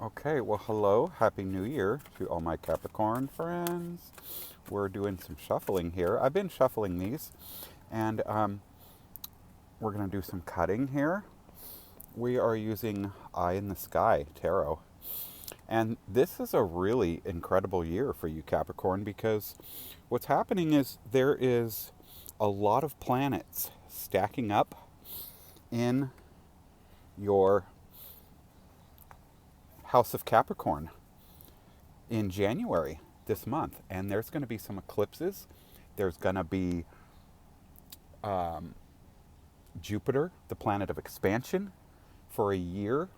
Okay, well, hello. Happy New Year to all my Capricorn friends. We're doing some shuffling here. I've been shuffling these, and we're going to do some cutting here. We are using Eye in the Sky Tarot. And this is a really incredible year for you, Capricorn, because what's happening is there is a lot of planets stacking up in your house of Capricorn in January this month, and there's going to be some eclipses. There's going to be Jupiter, the planet of expansion, for a year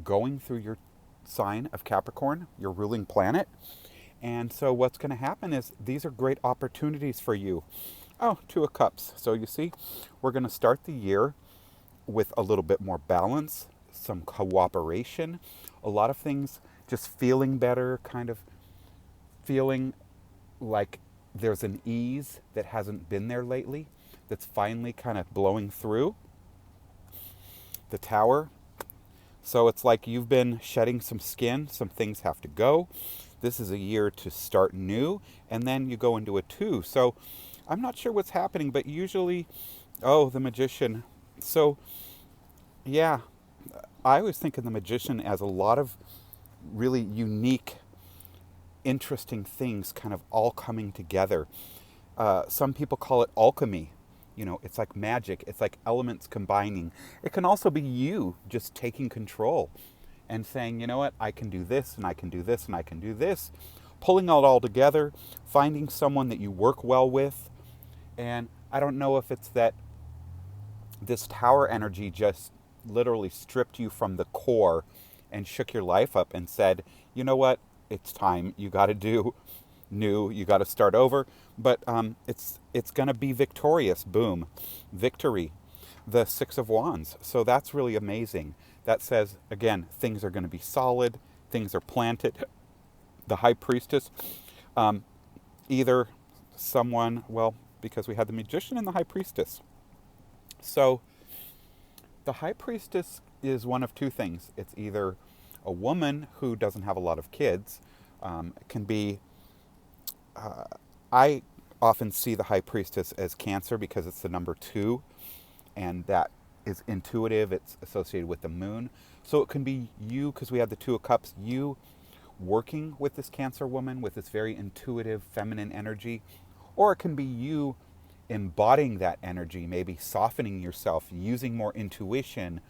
going through your sign of Capricorn, your ruling planet. And so, what's going to happen is these are great opportunities for you. Oh, Two of Cups. So, you see, we're going to start the year with a little bit more balance, some cooperation, a lot of things just feeling better, kind of feeling like there's an ease that hasn't been there lately, that's finally kind of blowing through the Tower. So it's like you've been shedding some skin, some things have to go. This is a year to start new, and then you go into a two. So I'm not sure what's happening, but usually, oh, the Magician. So, yeah, I always think of the Magician as a lot of really unique, interesting things kind of all coming together. Some people call it alchemy. You know, it's like magic, it's like elements combining. It can also be you just taking control and saying, you know what, I can do this, and I can do this, and I can do this. Pulling it all together, finding someone that you work well with. And I don't know if it's that this Tower energy just literally stripped you from the core and shook your life up and said, you know what, it's time. You got to do new. You got to start over. But it's going to be victorious. Boom, victory. The Six of Wands. So that's really amazing. That says again, things are going to be solid. Things are planted. The High Priestess. Either someone, well, because we had the Magician and the High Priestess. So the High Priestess is one of two things. It's either a woman who doesn't have a lot of kids. It can be, I often see the High Priestess as Cancer because it's the number two, and that is intuitive. It's associated with the moon. So it can be you, because we have the Two of Cups, you working with this Cancer woman with this very intuitive feminine energy, or it can be you embodying that energy, maybe softening yourself, using more intuition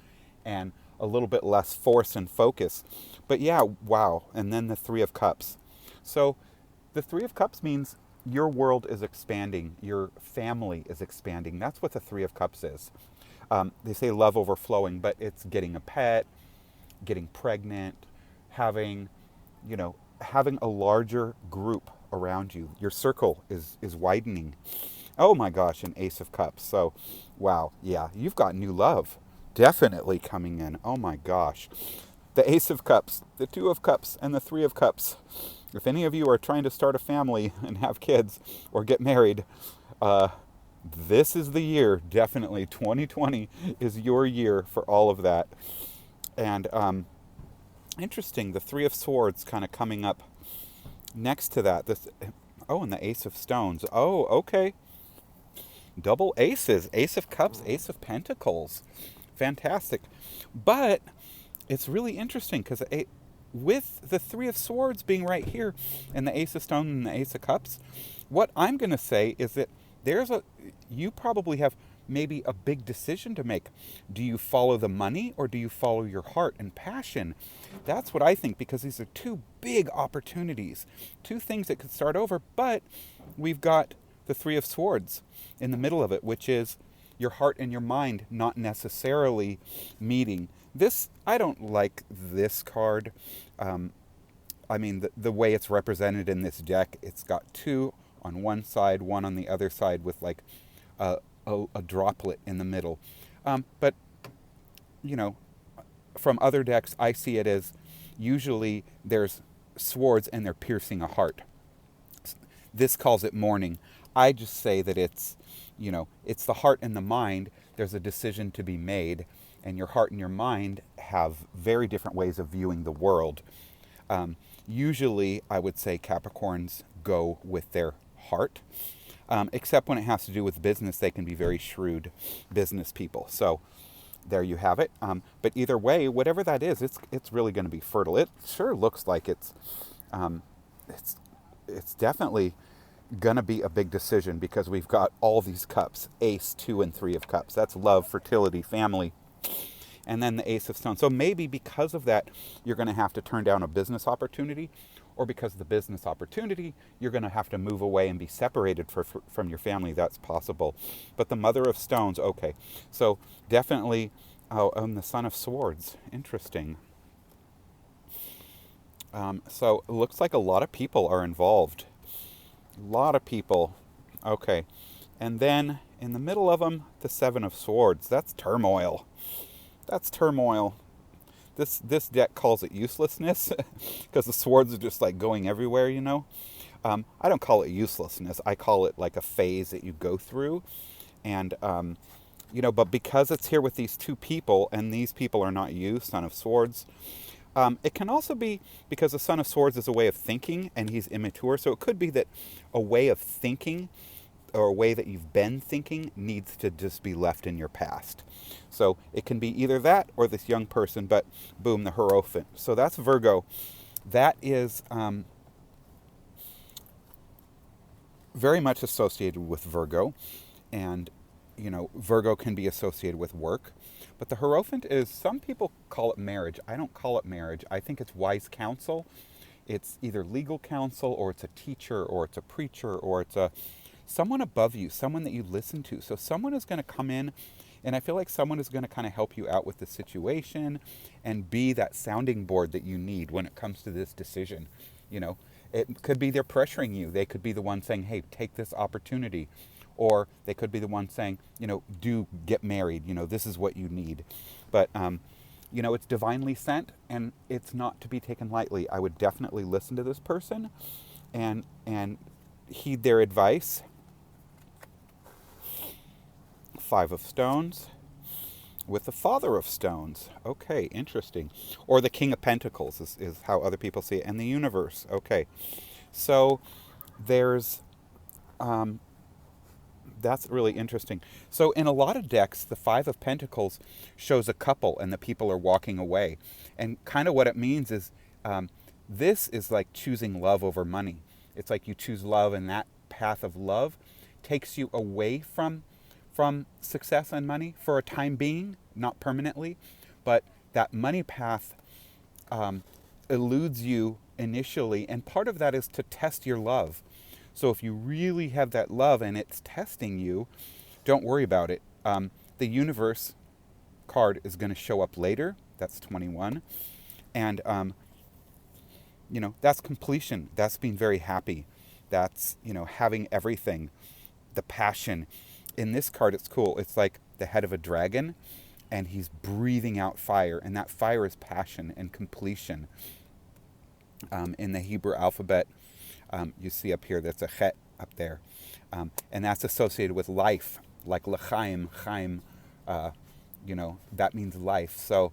and a little bit less force and focus. But yeah, wow. And then the Three of Cups. So the Three of Cups means your world is expanding, your family is expanding. That's what the Three of Cups is. They say love overflowing, but it's getting a pet, getting pregnant, having, having a larger group around you. Your circle is widening. Oh my gosh, an Ace of Cups. So, wow, yeah, you've got new love definitely coming in. Oh my gosh. The Ace of Cups, the Two of Cups, and the Three of Cups. If any of you are trying to start a family and have kids or get married, this is the year. Definitely 2020 is your year for all of that. And interesting, the Three of Swords kind of coming up next to that. And the Ace of Stones. Oh, okay. Double aces. Ace of Cups, Ace of Pentacles. Fantastic. But it's really interesting because with the Three of Swords being right here and the Ace of Stones and the Ace of Cups, what I'm going to say is that you probably have maybe a big decision to make. Do you follow the money or do you follow your heart and passion? That's what I think, because these are two big opportunities, two things that could start over, but we've got the Three of Swords in the middle of it, which is your heart and your mind not necessarily meeting. I don't like this card. The way it's represented in this deck, it's got two on one side, one on the other side with like a droplet in the middle. But, from other decks, I see it as usually there's swords and they're piercing a heart. This calls it mourning. I just say that it's the heart and the mind. There's a decision to be made, and your heart and your mind have very different ways of viewing the world. Usually, I would say Capricorns go with their heart, except when it has to do with business. They can be very shrewd business people. So there you have it. But either way, whatever that is, it's really going to be fertile. It sure looks like um, it's definitely going to be a big decision, because we've got all these cups: Ace, 2, and 3 of cups. That's love, fertility, family. And then the Ace of Stones. So maybe because of that, you're going to have to turn down a business opportunity, or because of the business opportunity, you're going to have to move away and be separated from your family. That's possible. But the Mother of Stones, okay. So definitely, the Son of Swords. Interesting. So it looks like a lot of people are involved. A lot of people. Okay. And then in the middle of them, the Seven of Swords. That's turmoil. That's turmoil. This deck calls it uselessness, because the swords are just like going everywhere, you know. I don't call it uselessness. I call it like a phase that you go through. And, but because it's here with these two people, and these people are not you, Son of Swords, it can also be because the Son of Swords is a way of thinking, and he's immature. So it could be that a way of thinking, or a way that you've been thinking, needs to just be left in your past. So it can be either that or this young person, but boom, the Hierophant. So that's Virgo. That is very much associated with Virgo. And, Virgo can be associated with work. But the Hierophant is, some people call it marriage. I don't call it marriage. I think it's wise counsel. It's either legal counsel, or it's a teacher, or it's a preacher, or it's someone above you, someone that you listen to. So someone is going to come in, and I feel like someone is going to kind of help you out with the situation and be that sounding board that you need when it comes to this decision. It could be they're pressuring you. They could be the one saying, hey, take this opportunity. Or they could be the one saying, do get married. This is what you need. But, it's divinely sent, and it's not to be taken lightly. I would definitely listen to this person and heed their advice. 5 of Stones with the Father of Stones. Okay, interesting. Or the King of Pentacles is how other people see it. And the Universe. Okay. So there's... that's really interesting. So in a lot of decks, the 5 of Pentacles shows a couple, and the people are walking away. And kind of what it means is this is like choosing love over money. It's like you choose love, and that path of love takes you away from success and money for a time being, not permanently. But that money path eludes you initially, and part of that is to test your love. So if you really have that love and it's testing you, don't worry about it. The Universe card is going to show up later. That's 21. And, that's completion. That's being very happy. That's, having everything. The passion. In this card, it's cool. It's like the head of a dragon, and he's breathing out fire. And that fire is passion and completion. In the Hebrew alphabet, you see up here, that's a chet up there. And that's associated with life, like l'chaim, chaim, that means life. So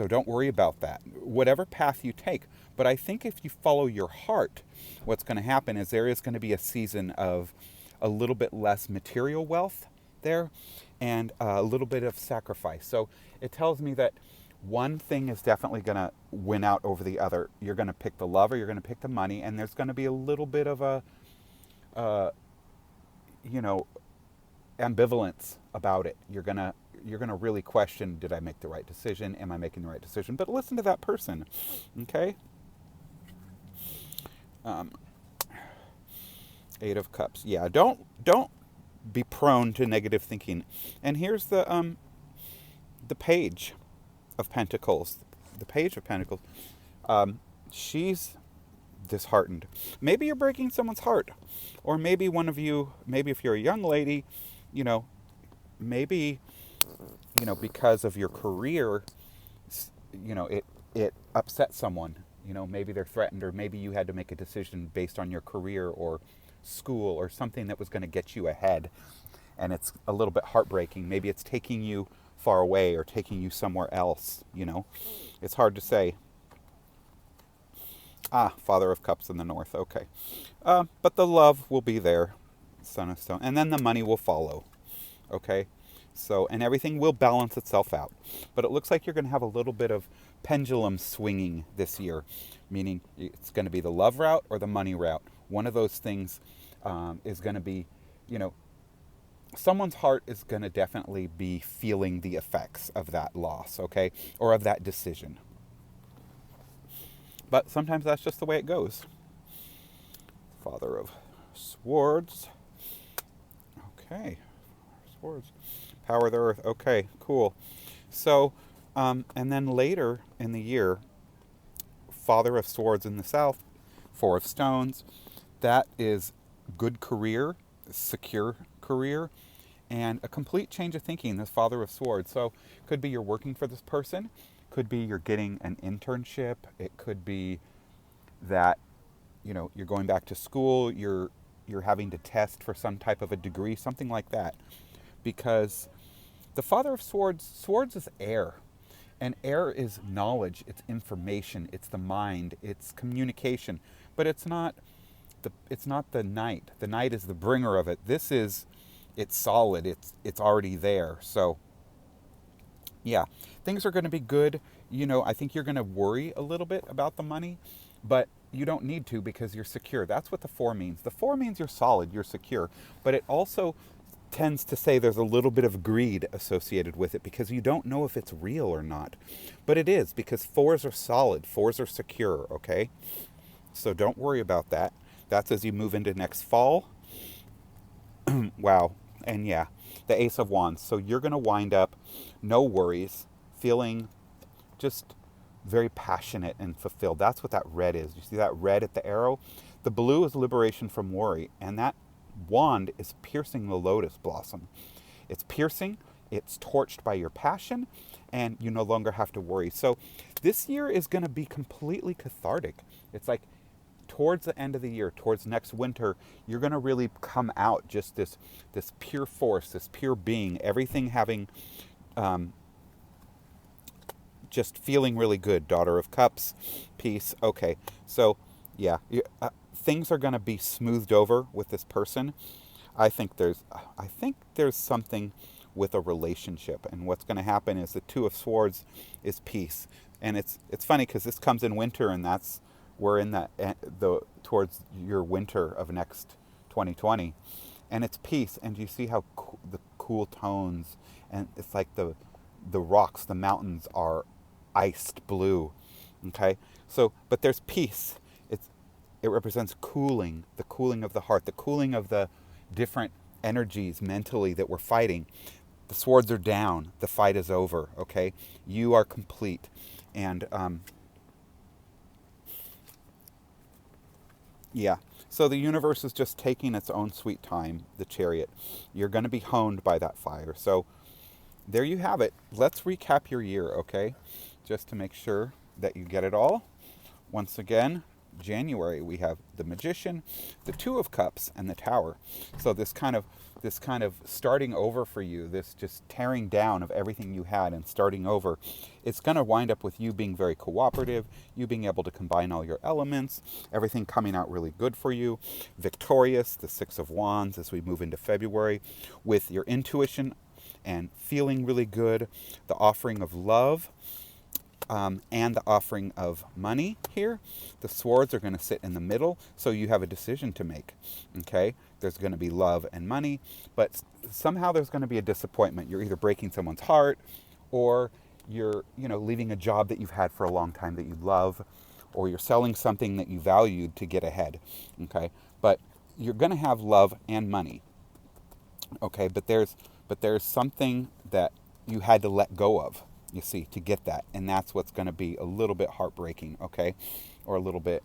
don't worry about that, whatever path you take. But I think if you follow your heart, what's going to happen is there is going to be a season of a little bit less material wealth there, and a little bit of sacrifice. So it tells me that one thing is definitely going to win out over the other. You're going to pick the love, or you're going to pick the money, and there's going to be a little bit of a, ambivalence about it. You're going to really question, did I make the right decision? Am I making the right decision? But listen to that person, okay? 8 of Cups. Yeah, don't be prone to negative thinking. And here's the Page of Pentacles. The Page of Pentacles. She's disheartened. Maybe you're breaking someone's heart. Or maybe one of you, maybe if you're a young lady, maybe, because of your career, it upset someone. Maybe they're threatened, or maybe you had to make a decision based on your career or school or something that was going to get you ahead. And it's a little bit heartbreaking. Maybe it's taking you far away or taking you somewhere else, you know. It's hard to say. Ah, Father of Cups in the north. Okay. But the love will be there, Son of Stone. And then the money will follow. Okay. So, and everything will balance itself out. But it looks like you're going to have a little bit of pendulum swinging this year, meaning it's going to be the love route or the money route. One of those things is going to be, you know, someone's heart is going to definitely be feeling the effects of that loss, okay, or of that decision. But sometimes that's just the way it goes. Father of Swords. Okay. Swords. Power of the Earth. Okay, cool. So, and then later in the year, Father of Swords in the south, Four of Stones. That is good career, secure career, and a complete change of thinking, this Father of Swords. So, could be you're working for this person, could be you're getting an internship, it could be that, you know, you're going back to school, you're having to test for some type of a degree, something like that. Because the Father of Swords, swords is air. And air is knowledge, it's information, it's the mind, it's communication. But it's not the knight. The knight is the bringer of it. It's solid, it's already there. So yeah, things are going to be good. You know, I think you're going to worry a little bit about the money, but you don't need to because you're secure. That's what the 4 means. The 4 means you're solid, you're secure, but it also tends to say there's a little bit of greed associated with it because you don't know if it's real or not. But it is, because 4s are solid, 4s are secure, okay? So don't worry about that. That's as you move into next fall. Wow. And yeah, the Ace of Wands. So you're going to wind up, no worries, feeling just very passionate and fulfilled. That's what that red is. You see that red at the arrow? The blue is liberation from worry. And that wand is piercing the lotus blossom. It's piercing, it's torched by your passion, and you no longer have to worry. So this year is going to be completely cathartic. It's like towards the end of the year, towards next winter, you're going to really come out just this pure force, this pure being, everything having just feeling really good. Daughter of Cups, peace. Okay, so yeah, things are going to be smoothed over with this person. I think there's something with a relationship, and what's going to happen is the Two of Swords is peace, and it's funny because this comes in winter, and we're in the towards your winter of next 2020, and it's peace, and you see how the cool tones, and it's like the rocks, the mountains are iced blue. Okay, so but there's peace. It represents cooling, the cooling of the heart, the cooling of the different energies mentally that we're fighting. The swords are down. The fight is over. Okay, you are complete, and yeah. So the universe is just taking its own sweet time. The Chariot. You're going to be honed by that fire. So there you have it. Let's recap your year, okay? Just to make sure that you get it all. Once again, January we have the Magician, the Two of Cups, and the Tower. So this kind of starting over for you, this just tearing down of everything you had and starting over, it's going to wind up with you being very cooperative, you being able to combine all your elements, everything coming out really good for you, victorious, the Six of Wands as we move into February, with your intuition and feeling really good, the offering of love, and the offering of money here. The swords are going to sit in the middle, so you have a decision to make. Okay, there's going to be love and money, but somehow there's going to be a disappointment. You're either breaking someone's heart, or you're leaving a job that you've had for a long time that you love, or you're selling something that you valued to get ahead. Okay, but you're going to have love and money. Okay, but there's something that you had to let go of, you see, to get that. And that's what's going to be a little bit heartbreaking, okay? Or a little bit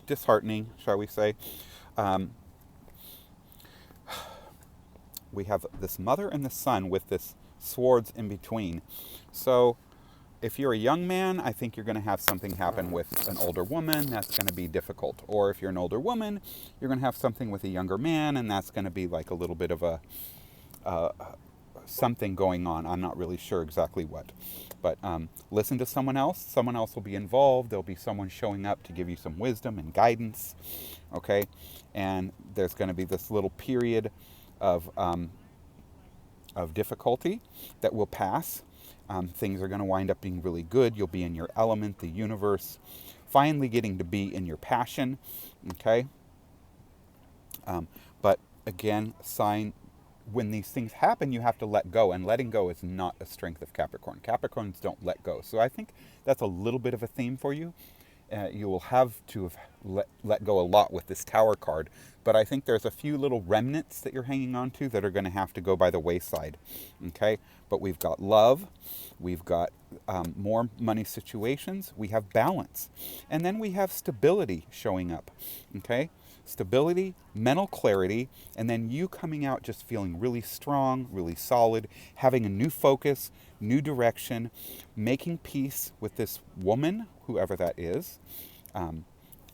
disheartening, shall we say. We have this mother and the son with this swords in between. So if you're a young man, I think you're going to have something happen with an older woman. That's going to be difficult. Or if you're an older woman, you're going to have something with a younger man, and that's going to be like a little bit of a something going on. I'm not really sure exactly what. But listen to someone else. Someone else will be involved. There'll be someone showing up to give you some wisdom and guidance. Okay? And there's going to be this little period of, difficulty that will pass. Things are going to wind up being really good. You'll be in your element, the universe, finally getting to be in your passion. Okay? But again, sign, when these things happen, you have to let go, and letting go is not a strength of Capricorn. Capricorns don't let go. So I think that's a little bit of a theme for you. You will have to have let go a lot with this Tower card, but I think there's a few little remnants that you're hanging on to that are going to have to go by the wayside. Okay? But we've got love, we've got more money situations, we have balance, and then we have stability showing up. Okay? Stability, mental clarity, and then you coming out just feeling really strong, really solid, having a new focus, new direction, making peace with this woman, whoever that is,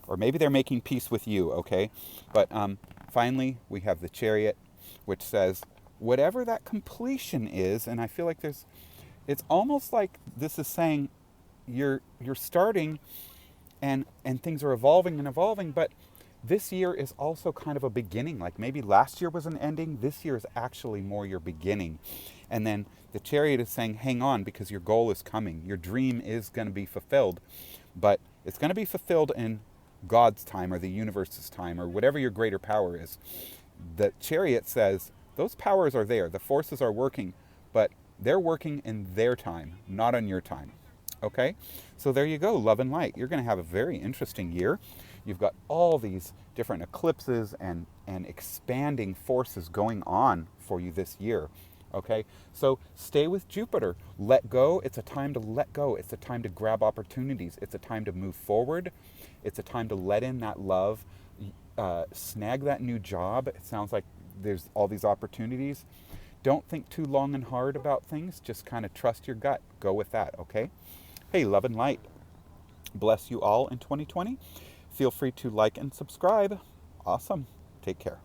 or maybe they're making peace with you, okay? But finally, we have the Chariot, which says, whatever that completion is, and I feel like it's almost like this is saying you're starting and things are evolving and evolving, but this year is also kind of a beginning. Like maybe last year was an ending. This year is actually more your beginning. And then the Chariot is saying, hang on, because your goal is coming. Your dream is going to be fulfilled. But it's going to be fulfilled in God's time or the universe's time or whatever your greater power is. The Chariot says, those powers are there. The forces are working. But they're working in their time, not on your time. Okay? So there you go, love and light. You're going to have a very interesting year. You've got all these different eclipses and expanding forces going on for you this year. Okay? So stay with Jupiter. Let go. It's a time to let go. It's a time to grab opportunities. It's a time to move forward. It's a time to let in that love. Snag that new job. It sounds like there's all these opportunities. Don't think too long and hard about things. Just kind of trust your gut. Go with that, okay? Hey, love and light. Bless you all in 2020. Feel free to like and subscribe. Awesome. Take care.